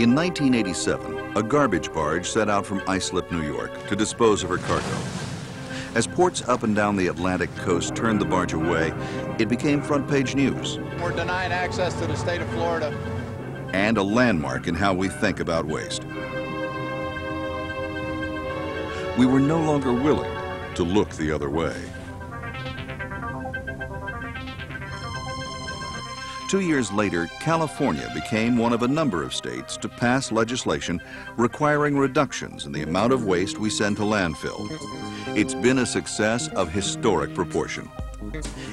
In 1987, a garbage barge set out from Islip, New York, to dispose of her cargo. As ports up and down the Atlantic coast turned the barge away, it became front-page news. We're denying access to the state of Florida. And a landmark in how we think about waste. We were no longer willing to look the other way. 2 years later, California became one of a number of states to pass legislation requiring reductions in the amount of waste we send to landfill. It's been a success of historic proportion.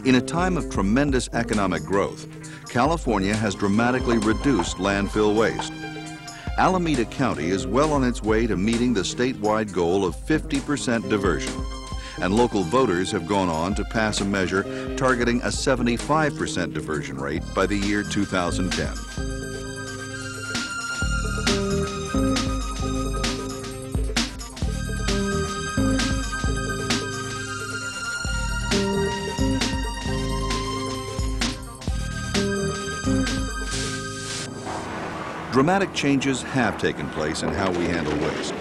In a time of tremendous economic growth, California has dramatically reduced landfill waste. Alameda County is well on its way to meeting the statewide goal of 50% diversion. And local voters have gone on to pass a measure targeting a 75% diversion rate by the year 2010. Dramatic changes have taken place in how we handle waste.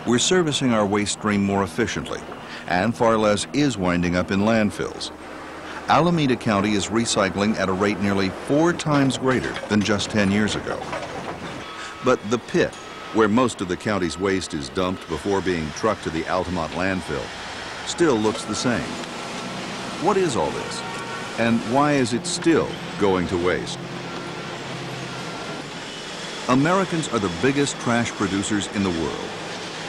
We're servicing our waste stream more efficiently, and far less is winding up in landfills. Alameda County is recycling at a rate nearly 4 times greater than just 10 years ago. But the pit, where most of the county's waste is dumped before being trucked to the Altamont landfill, still looks the same. What is all this? And why is it still going to waste? Americans are the biggest trash producers in the world,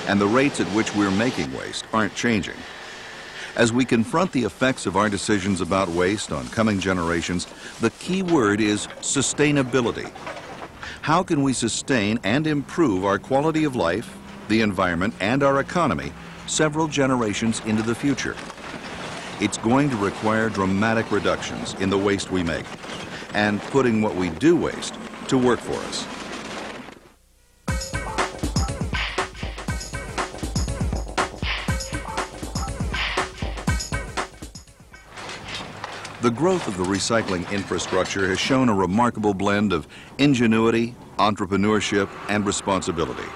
and the rates at which we're making waste aren't changing. As we confront the effects of our decisions about waste on coming generations, the key word is sustainability. How can we sustain and improve our quality of life, the environment, and our economy several generations into the future? It's going to require dramatic reductions in the waste we make and putting what we do waste to work for us. The growth of the recycling infrastructure has shown a remarkable blend of ingenuity, entrepreneurship, and responsibility.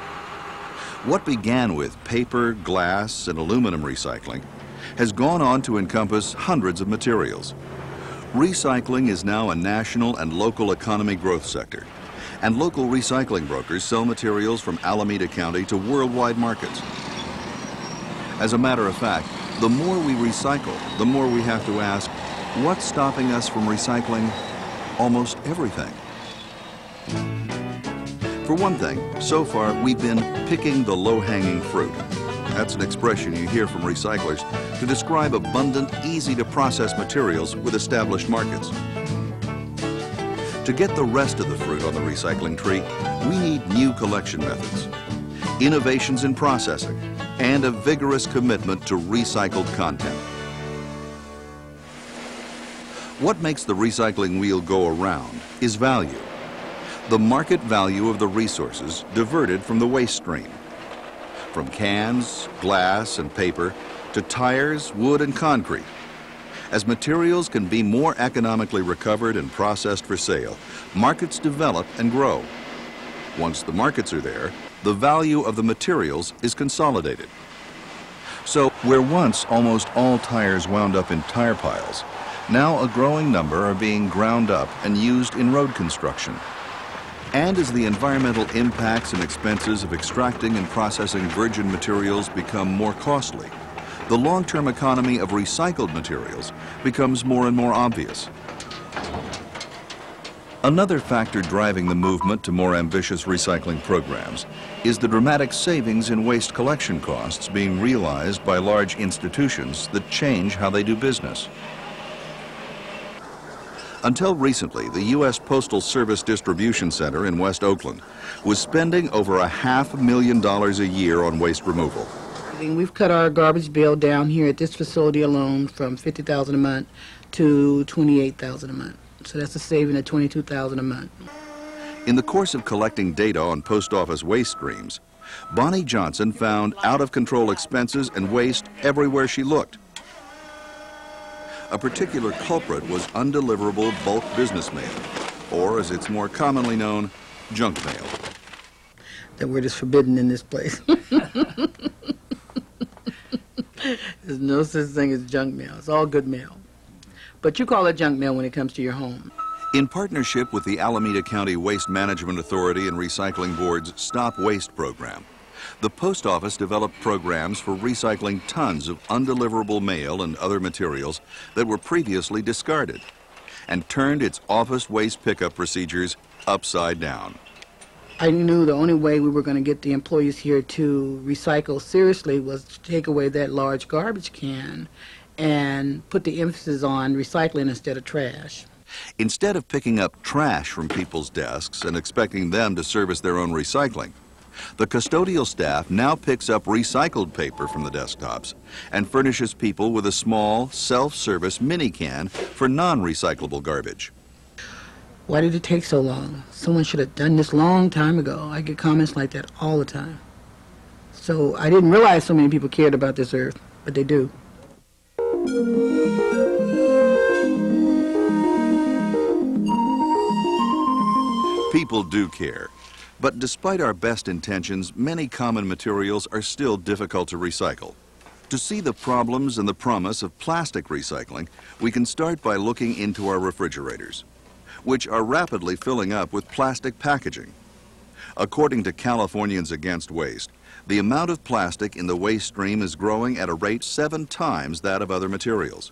What began with paper, glass, and aluminum recycling has gone on to encompass hundreds of materials. Recycling is now a national and local economy growth sector, and local recycling brokers sell materials from Alameda County to worldwide markets. As a matter of fact, the more we recycle, the more we have to ask, what's stopping us from recycling almost everything? For one thing, so far we've been picking the low-hanging fruit. That's an expression you hear from recyclers to describe abundant, easy-to-process materials with established markets. To get the rest of the fruit on the recycling tree, we need new collection methods, innovations in processing, and a vigorous commitment to recycled content. What makes the recycling wheel go around is value, the market value of the resources diverted from the waste stream. From cans, glass, and paper to tires, wood, and concrete. As materials can be more economically recovered and processed for sale, markets develop and grow. Once the markets are there, the value of the materials is consolidated. So, where once almost all tires wound up in tire piles, now a growing number are being ground up and used in road construction. And as the environmental impacts and expenses of extracting and processing virgin materials become more costly, the long-term economy of recycled materials becomes more and more obvious. Another factor driving the movement to more ambitious recycling programs is the dramatic savings in waste collection costs being realized by large institutions that change how they do business. Until recently, the U.S. Postal Service Distribution Center in West Oakland was spending over $500,000 a year on waste removal. We've cut our garbage bill down here at this facility alone from $50,000 a month to $28,000 a month. So that's a saving of $22,000 a month. In the course of collecting data on post office waste streams, Bonnie Johnson found out-of-control expenses and waste everywhere she looked. A particular culprit was undeliverable bulk business mail, or as it's more commonly known, junk mail. That word is forbidden in this place. There's no such thing as junk mail. It's all good mail. But you call it junk mail when it comes to your home. In partnership with the Alameda County Waste Management Authority and Recycling Board's Stop Waste program, the Post Office developed programs for recycling tons of undeliverable mail and other materials that were previously discarded, and turned its office waste pickup procedures upside down. I knew the only way we were going to get the employees here to recycle seriously was to take away that large garbage can and put the emphasis on recycling instead of trash. Instead of picking up trash from people's desks and expecting them to service their own recycling, the custodial staff now picks up recycled paper from the desktops and furnishes people with a small, self-service mini can for non-recyclable garbage. Why did it take so long? Someone should have done this long time ago. I get comments like that all the time. So I didn't realize so many people cared about this earth, but they do. People do care, but despite our best intentions, many common materials are still difficult to recycle. To see the problems and the promise of plastic recycling, we can start by looking into our refrigerators, which are rapidly filling up with plastic packaging. According to Californians Against Waste, the amount of plastic in the waste stream is growing at a rate 7 times that of other materials.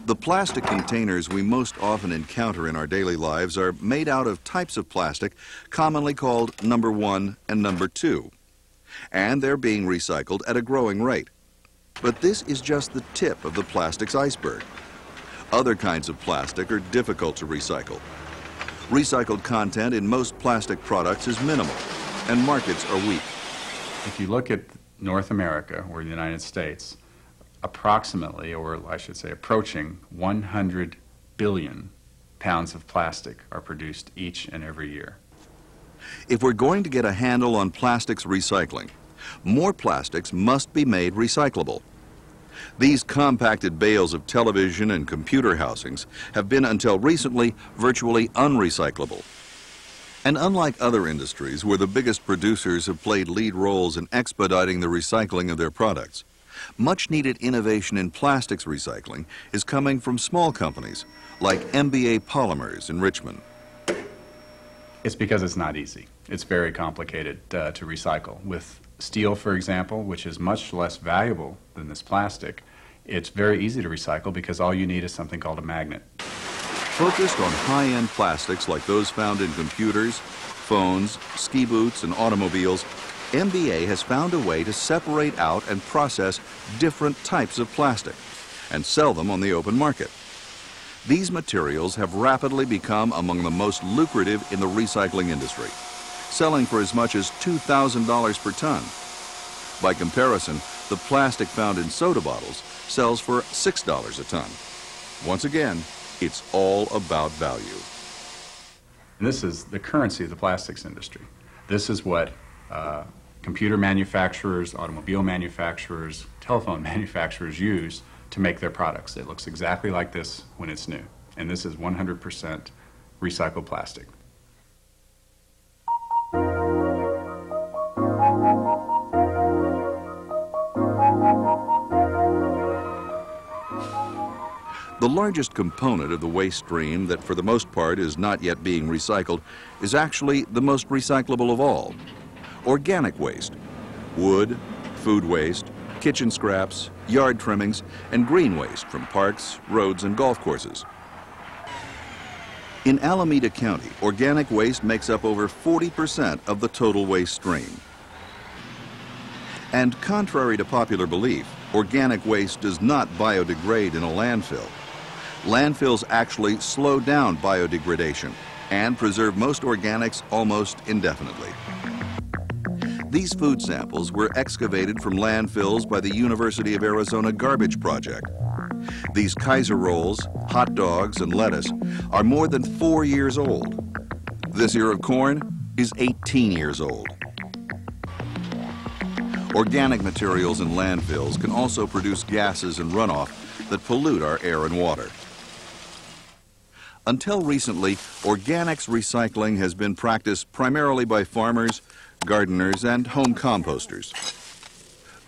The plastic containers we most often encounter in our daily lives are made out of types of plastic commonly called number 1 and number 2, and they're being recycled at a growing rate. But this is just the tip of the plastic's iceberg. Other kinds of plastic are difficult to recycle. Recycled content in most plastic products is minimal, and markets are weak. If you look at North America, or the United States, approximately, or I should say approaching 100 billion pounds of plastic are produced each and every year. If we're going to get a handle on plastics recycling, more plastics must be made recyclable. These compacted bales of television and computer housings have been until recently virtually unrecyclable. And unlike other industries where the biggest producers have played lead roles in expediting the recycling of their products, much needed innovation in plastics recycling is coming from small companies like MBA Polymers in Richmond. It's because it's not easy. It's very complicated to recycle. With steel, for example, which is much less valuable than this plastic, it's very easy to recycle because all you need is something called a magnet. Focused on high-end plastics like those found in computers, phones, ski boots, and automobiles, MBA has found a way to separate out and process different types of plastic and sell them on the open market. These materials have rapidly become among the most lucrative in the recycling industry, selling for as much as $2,000 per ton. By comparison, the plastic found in soda bottles sells for $6 a ton. Once again, it's all about value. And this is the currency of the plastics industry. This is what computer manufacturers, automobile manufacturers, telephone manufacturers use to make their products. It looks exactly like this when it's new. And this is 100% recycled plastic. The largest component of the waste stream that for the most part is not yet being recycled is actually the most recyclable of all: organic waste. Wood, food waste, kitchen scraps, yard trimmings, and green waste from parks, roads, and golf courses. In Alameda County, organic waste makes up over 40% of the total waste stream. And contrary to popular belief, organic waste does not biodegrade in a landfill. Landfills actually slow down biodegradation and preserve most organics almost indefinitely. These food samples were excavated from landfills by the University of Arizona Garbage Project. These Kaiser rolls, hot dogs, and lettuce are more than 4 years old. This ear of corn is 18 years old. Organic materials in landfills can also produce gases and runoff that pollute our air and water. Until recently, organics recycling has been practiced primarily by farmers, gardeners, and home composters.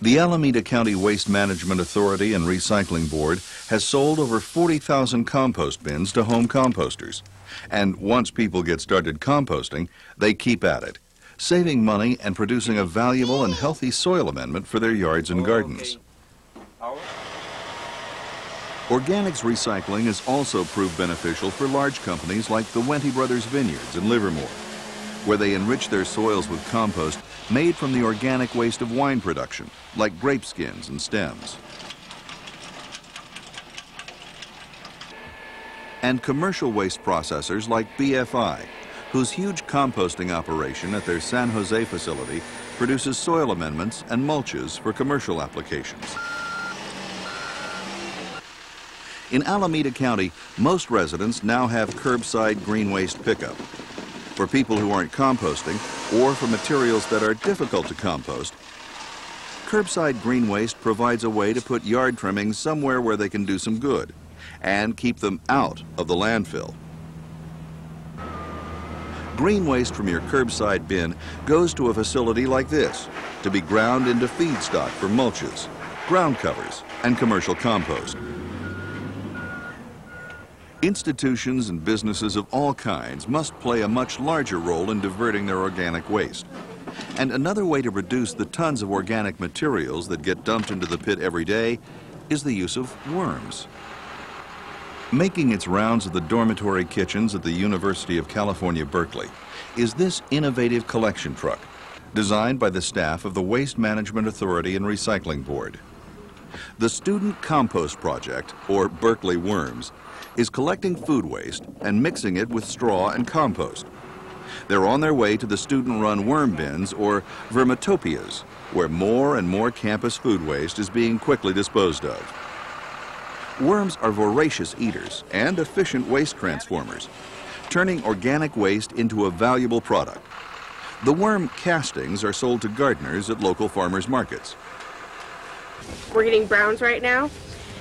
The Alameda County Waste Management Authority and Recycling Board has sold over 40,000 compost bins to home composters. And once people get started composting, they keep at it, saving money and producing a valuable and healthy soil amendment for their yards and gardens. Organics recycling has also proved beneficial for large companies like the Wente Brothers Vineyards in Livermore, where they enrich their soils with compost made from the organic waste of wine production, like grape skins and stems. And commercial waste processors like BFI, whose huge composting operation at their San Jose facility produces soil amendments and mulches for commercial applications. In Alameda County, most residents now have curbside green waste pickup. For people who aren't composting, or for materials that are difficult to compost, curbside green waste provides a way to put yard trimmings somewhere where they can do some good and keep them out of the landfill. Green waste from your curbside bin goes to a facility like this to be ground into feedstock for mulches, ground covers, and commercial compost. Institutions and businesses of all kinds must play a much larger role in diverting their organic waste. And another way to reduce the tons of organic materials that get dumped into the pit every day is the use of worms. Making its rounds of the dormitory kitchens at the University of California, Berkeley, is this innovative collection truck, designed by the staff of the Waste Management Authority and Recycling Board. The Student Compost Project, or Berkeley Worms, is collecting food waste and mixing it with straw and compost. They're on their way to the student-run worm bins, or vermitopias, where more and more campus food waste is being quickly disposed of. Worms are voracious eaters and efficient waste transformers, turning organic waste into a valuable product. The worm castings are sold to gardeners at local farmers markets. We're getting browns right now,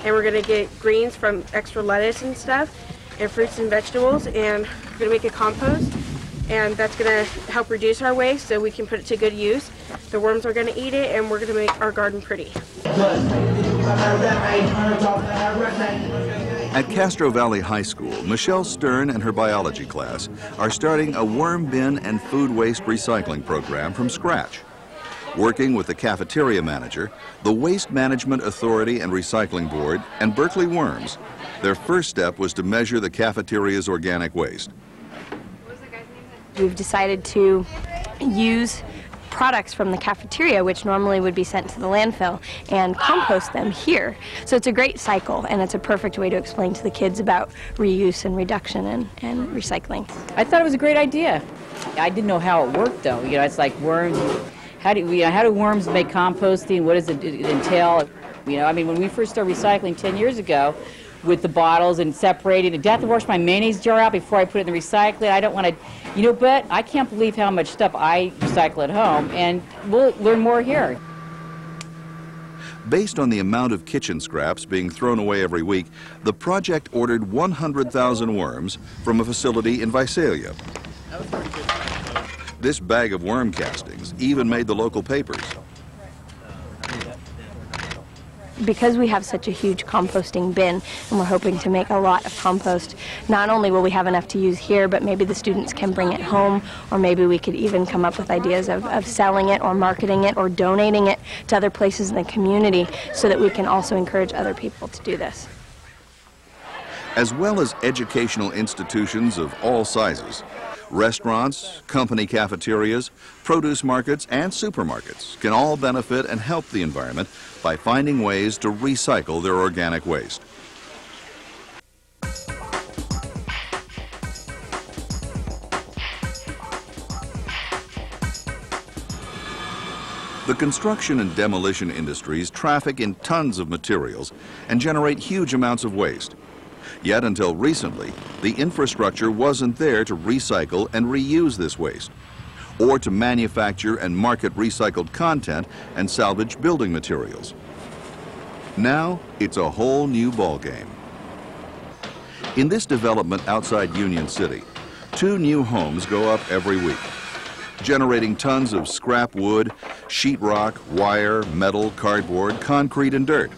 and we're going to get greens from extra lettuce and stuff, and fruits and vegetables, and we're going to make a compost, and that's going to help reduce our waste so we can put it to good use. The worms are going to eat it, and we're going to make our garden pretty. At Castro Valley High School, Michelle Stern and her biology class are starting a worm bin and food waste recycling program from scratch. Working with the cafeteria manager, the Waste Management Authority and Recycling Board, and Berkeley Worms, their first step was to measure the cafeteria's organic waste. We've decided to use products from the cafeteria, which normally would be sent to the landfill, and compost them here. So it's a great cycle, and it's a perfect way to explain to the kids about reuse and reduction and recycling. I thought it was a great idea. I didn't know how it worked, though. You know, it's like worms. How do worms make composting? What does it entail? You know, I mean, when we first started recycling 10 years ago, with the bottles and separating, I'd have to wash my mayonnaise jar out before I put it in the recycling. I don't want to, you know, but I can't believe how much stuff I recycle at home, and we'll learn more here. Based on the amount of kitchen scraps being thrown away every week, the project ordered 100,000 worms from a facility in Visalia. This bag of worm castings even made the local papers. Because we have such a huge composting bin, and we're hoping to make a lot of compost, not only will we have enough to use here, but maybe the students can bring it home, or maybe we could even come up with ideas of selling it or marketing it or donating it to other places in the community so that we can also encourage other people to do this. As well as educational institutions of all sizes, restaurants, company cafeterias, produce markets, and supermarkets can all benefit and help the environment by finding ways to recycle their organic waste. The construction and demolition industries traffic in tons of materials and generate huge amounts of waste. Yet until recently, the infrastructure wasn't there to recycle and reuse this waste, or to manufacture and market recycled content and salvage building materials. Now, it's a whole new ballgame. In this development outside Union City, 2 new homes go up every week, generating tons of scrap wood, sheetrock, wire, metal, cardboard, concrete, and dirt.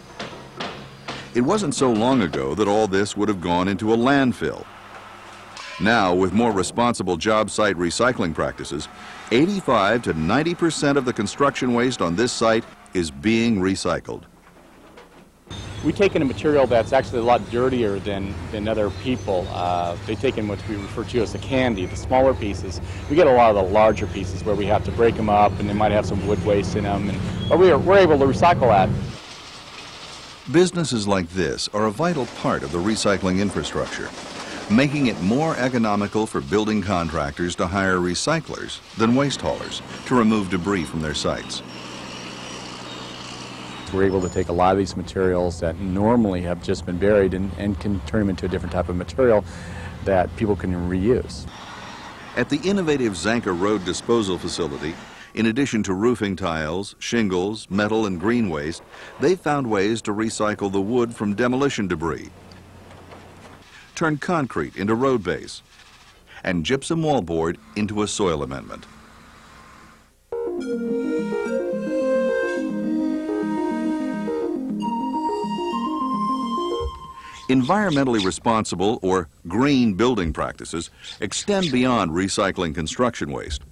It wasn't so long ago that all this would have gone into a landfill. Now, with more responsible job site recycling practices, 85 to 90% of the construction waste on this site is being recycled. We take in a material that's actually a lot dirtier than other people. They take in what we refer to as the candy, the smaller pieces. We get a lot of the larger pieces where we have to break them up and they might have some wood waste in them, but we're able to recycle that. Businesses like this are a vital part of the recycling infrastructure, making it more economical for building contractors to hire recyclers than waste haulers to remove debris from their sites. We're able to take a lot of these materials that normally have just been buried and can turn them into a different type of material that people can reuse. At the innovative Zanka Road Disposal Facility, in addition to roofing tiles, shingles, metal, and green waste, they've found ways to recycle the wood from demolition debris, turn concrete into road base, and gypsum wallboard into a soil amendment. Environmentally responsible or green building practices extend beyond recycling construction waste.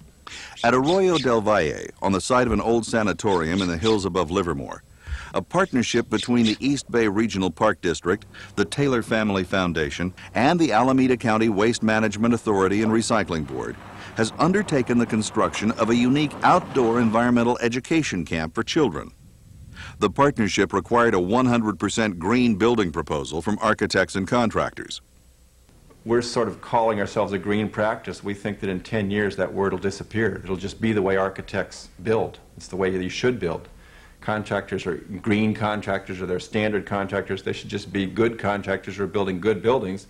At Arroyo del Valle, on the site of an old sanatorium in the hills above Livermore, a partnership between the East Bay Regional Park District, the Taylor Family Foundation, and the Alameda County Waste Management Authority and Recycling Board has undertaken the construction of a unique outdoor environmental education camp for children. The partnership required a 100% green building proposal from architects and contractors. We're sort of calling ourselves a green practice. We think that in 10 years that word will disappear. It'll just be the way architects build. It's the way that you should build. Contractors are green contractors, or they're standard contractors. They should just be good contractors who are building good buildings.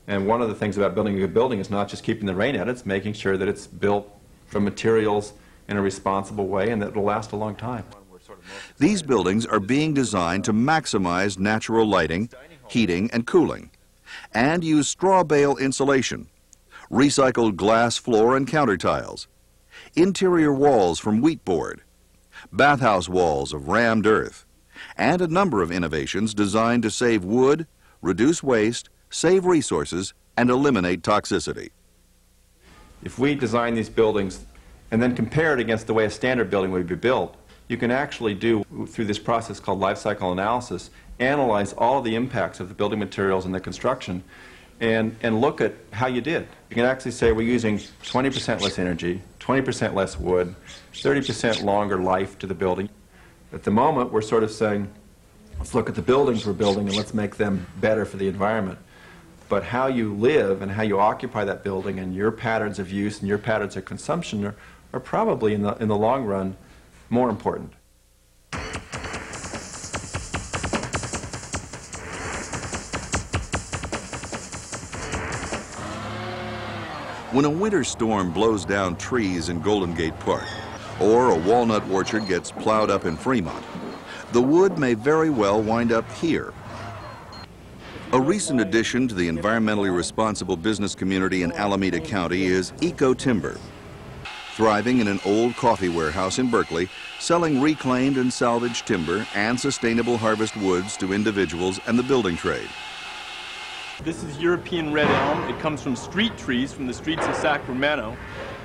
And one of the things about building a good building is not just keeping the rain out, it's making sure that it's built from materials in a responsible way and that it will last a long time. These buildings are being designed to maximize natural lighting, heating, and cooling, and use straw bale insulation, recycled glass floor and counter tiles, interior walls from wheat board, bathhouse walls of rammed earth, and a number of innovations designed to save wood, reduce waste, save resources, and eliminate toxicity. If we design these buildings and then compare it against the way a standard building would be built, you can actually do, through this process called life cycle analysis, analyze all of the impacts of the building materials and the construction and look at how you did. You can actually say we're using 20% less energy, 20% less wood, 30% longer life to the building. At the moment, we're sort of saying, let's look at the buildings we're building and let's make them better for the environment. But how you live and how you occupy that building and your patterns of use and your patterns of consumption are probably, in the long run, more important. When a winter storm blows down trees in Golden Gate Park, or a walnut orchard gets plowed up in Fremont, the wood may very well wind up here. A recent addition to the environmentally responsible business community in Alameda County is Eco Timber, thriving in an old coffee warehouse in Berkeley, selling reclaimed and salvaged timber and sustainable harvest woods to individuals and the building trade. This is European red elm. It comes from street trees from the streets of Sacramento.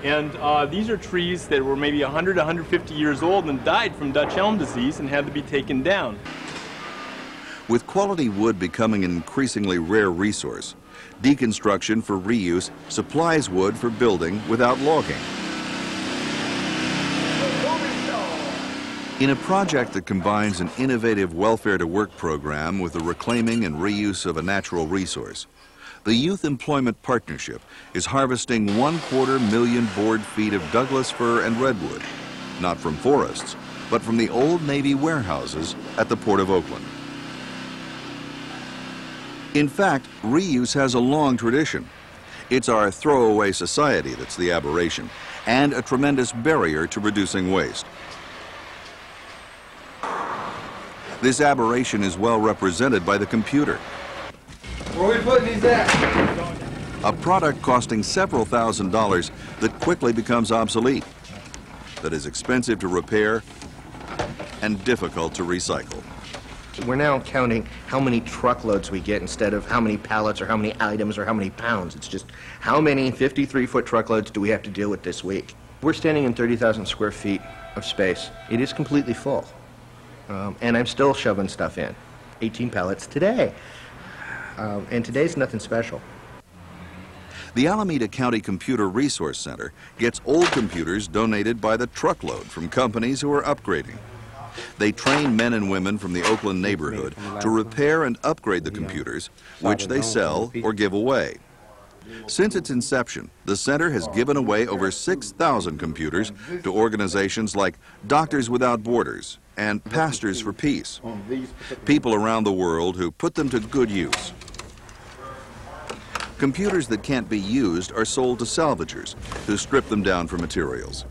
And these are trees that were maybe 100, 150 years old and died from Dutch elm disease and had to be taken down. With quality wood becoming an increasingly rare resource, deconstruction for reuse supplies wood for building without logging. In a project that combines an innovative welfare-to-work program with the reclaiming and reuse of a natural resource, the Youth Employment Partnership is harvesting 250,000 board feet of Douglas fir and redwood, not from forests, but from the old Navy warehouses at the Port of Oakland. In fact, reuse has a long tradition. It's our throwaway society that's the aberration, and a tremendous barrier to reducing waste. This aberration is well represented by the computer. Where are we putting these at? A product costing several $1,000s that quickly becomes obsolete, that is expensive to repair and difficult to recycle. We're now counting how many truckloads we get instead of how many pallets or how many items or how many pounds. It's just how many 53-foot truckloads do we have to deal with this week? We're standing in 30,000 square feet of space. It is completely full. And I'm still shoving stuff in. 18 pallets today. And today's nothing special. The Alameda County Computer Resource Center gets old computers donated by the truckload from companies who are upgrading. They train men and women from the Oakland neighborhood to repair and upgrade the computers, which they sell or give away. Since its inception, the center has given away over 6,000 computers to organizations like Doctors Without Borders and Pastors for Peace, people around the world who put them to good use. Computers that can't be used are sold to salvagers, who strip them down for materials.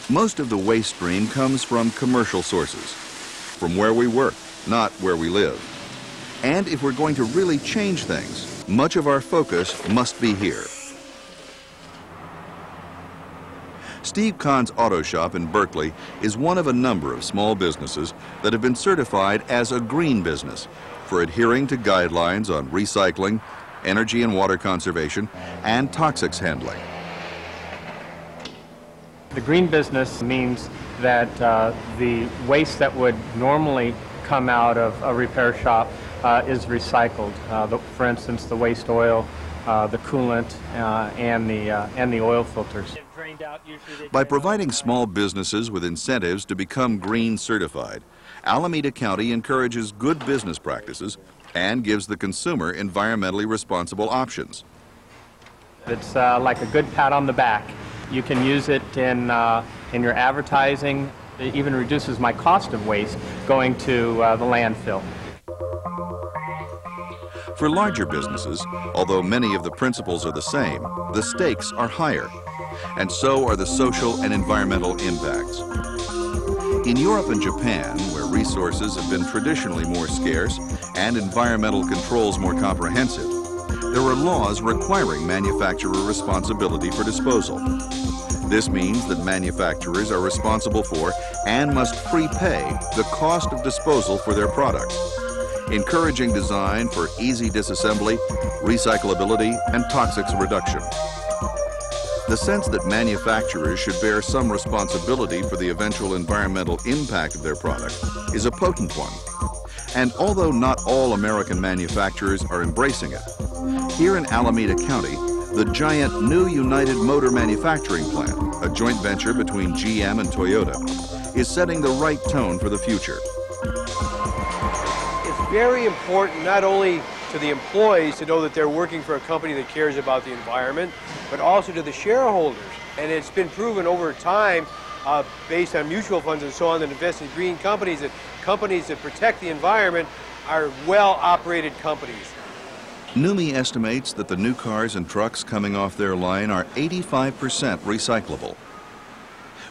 Most of the waste stream comes from commercial sources, from where we work, not where we live. And if we're going to really change things, much of our focus must be here. Steve Kahn's Auto Shop in Berkeley is one of a number of small businesses that have been certified as a green business for adhering to guidelines on recycling, energy and water conservation, and toxics handling. The green business means that the waste that would normally come out of a repair shop is recycled. For instance, the waste oil, the coolant, and the oil filters. By providing small businesses with incentives to become green certified, Alameda County encourages good business practices and gives the consumer environmentally responsible options. It's like a good pat on the back. You can use it in your advertising. It even reduces my cost of waste going to the landfill. For larger businesses, although many of the principles are the same, the stakes are higher, and so are the social and environmental impacts. In Europe and Japan, where resources have been traditionally more scarce and environmental controls more comprehensive, there are laws requiring manufacturer responsibility for disposal. This means that manufacturers are responsible for and must prepay the cost of disposal for their products, encouraging design for easy disassembly, recyclability, and toxics reduction. The sense that manufacturers should bear some responsibility for the eventual environmental impact of their product is a potent one. And although not all American manufacturers are embracing it, here in Alameda County, the giant new United Motor Manufacturing Plant, a joint venture between GM and Toyota, is setting the right tone for the future. It's very important not only to the employees to know that they're working for a company that cares about the environment, but also to the shareholders. And it's been proven over time, based on mutual funds and so on, that invest in green companies that protect the environment are well-operated companies. NUMMI estimates that the new cars and trucks coming off their line are 85% recyclable.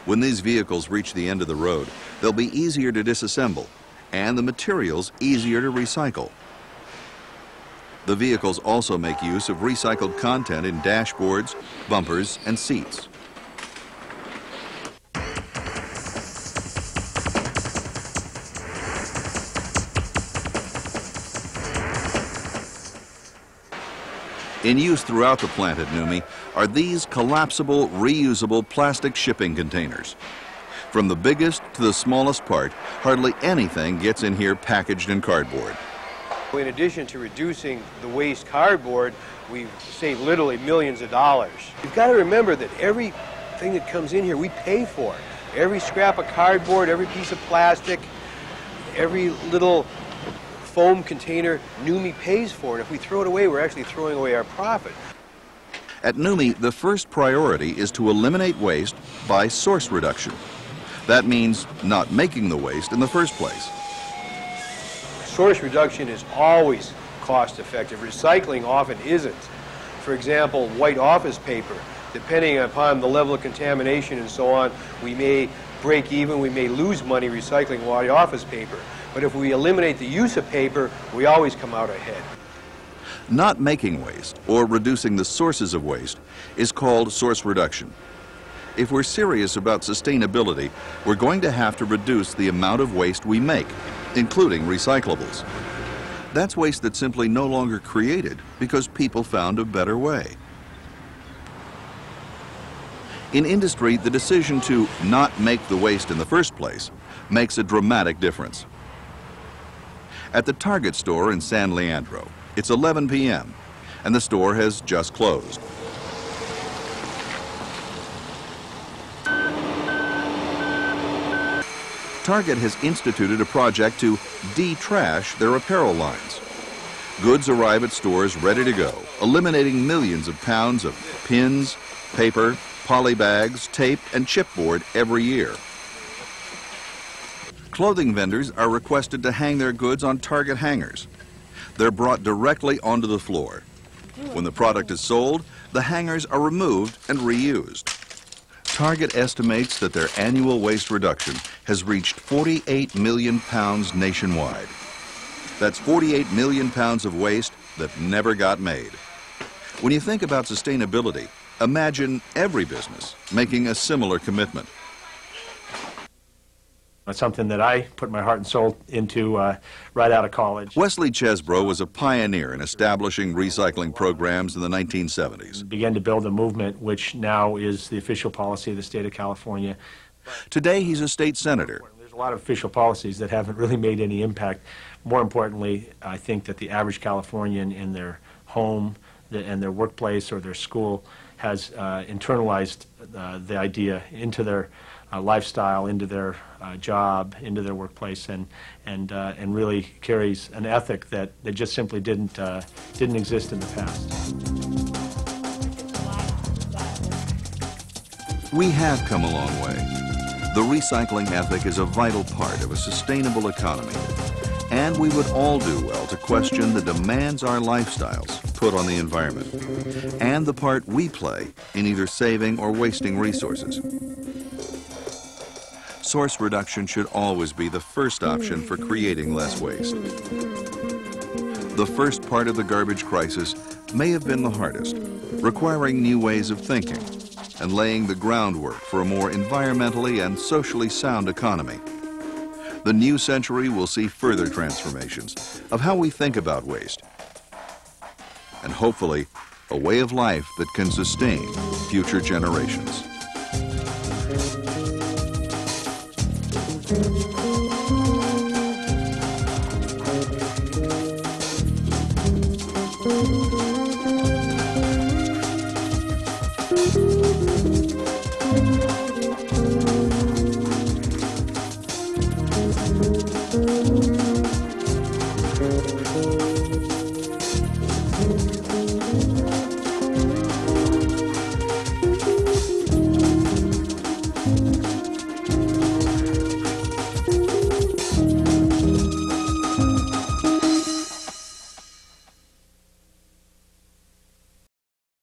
When these vehicles reach the end of the road, they'll be easier to disassemble and the materials easier to recycle. The vehicles also make use of recycled content in dashboards, bumpers, and seats. In use throughout the plant at NUMMI are these collapsible, reusable plastic shipping containers. From the biggest to the smallest part, hardly anything gets in here packaged in cardboard. In addition to reducing the waste cardboard, we've saved literally millions of dollars. You've got to remember that everything that comes in here we pay for. Every scrap of cardboard, every piece of plastic, every little foam container NUMMI pays for, and if we throw it away, we're actually throwing away our profit. At NUMMI, the first priority is to eliminate waste by source reduction. That means not making the waste in the first place. Source reduction is always cost effective. Recycling often isn't. For example, white office paper Depending upon the level of contamination and so on, we may break even, we may lose money recycling white office paper. But if we eliminate the use of paper, we always come out ahead. Not making waste or reducing the sources of waste is called source reduction. If we're serious about sustainability, we're going to have to reduce the amount of waste we make, including recyclables. That's waste that's simply no longer created because people found a better way. In industry, the decision to not make the waste in the first place makes a dramatic difference. At the Target store in San Leandro, it's 11 p.m. and the store has just closed. Target has instituted a project to de-trash their apparel lines. Goods arrive at stores ready to go, eliminating millions of pounds of pins, paper, poly bags, tape, and chipboard every year. Clothing vendors are requested to hang their goods on Target hangers. They're brought directly onto the floor. When the product is sold, the hangers are removed and reused. Target estimates that their annual waste reduction has reached 48 million pounds nationwide. That's 48 million pounds of waste that never got made. When you think about sustainability, imagine every business making a similar commitment. It's something that I put my heart and soul into right out of college. Wesley Chesbro was a pioneer in establishing recycling programs in the 1970s. Began to build a movement which now is the official policy of the state of California. Today he's a state senator. There's a lot of official policies that haven't really made any impact. More importantly, I think that the average Californian in their home and their workplace or their school has internalized the idea into their lifestyle, into their job, into their workplace, and really carries an ethic that just simply didn't exist in the past. We have come a long way. The recycling ethic is a vital part of a sustainable economy, and we would all do well to question the demands our lifestyles put on the environment, and the part we play in either saving or wasting resources. Source reduction should always be the first option for creating less waste. The first part of the garbage crisis may have been the hardest, requiring new ways of thinking and laying the groundwork for a more environmentally and socially sound economy. The new century will see further transformations of how we think about waste, and hopefully a way of life that can sustain future generations.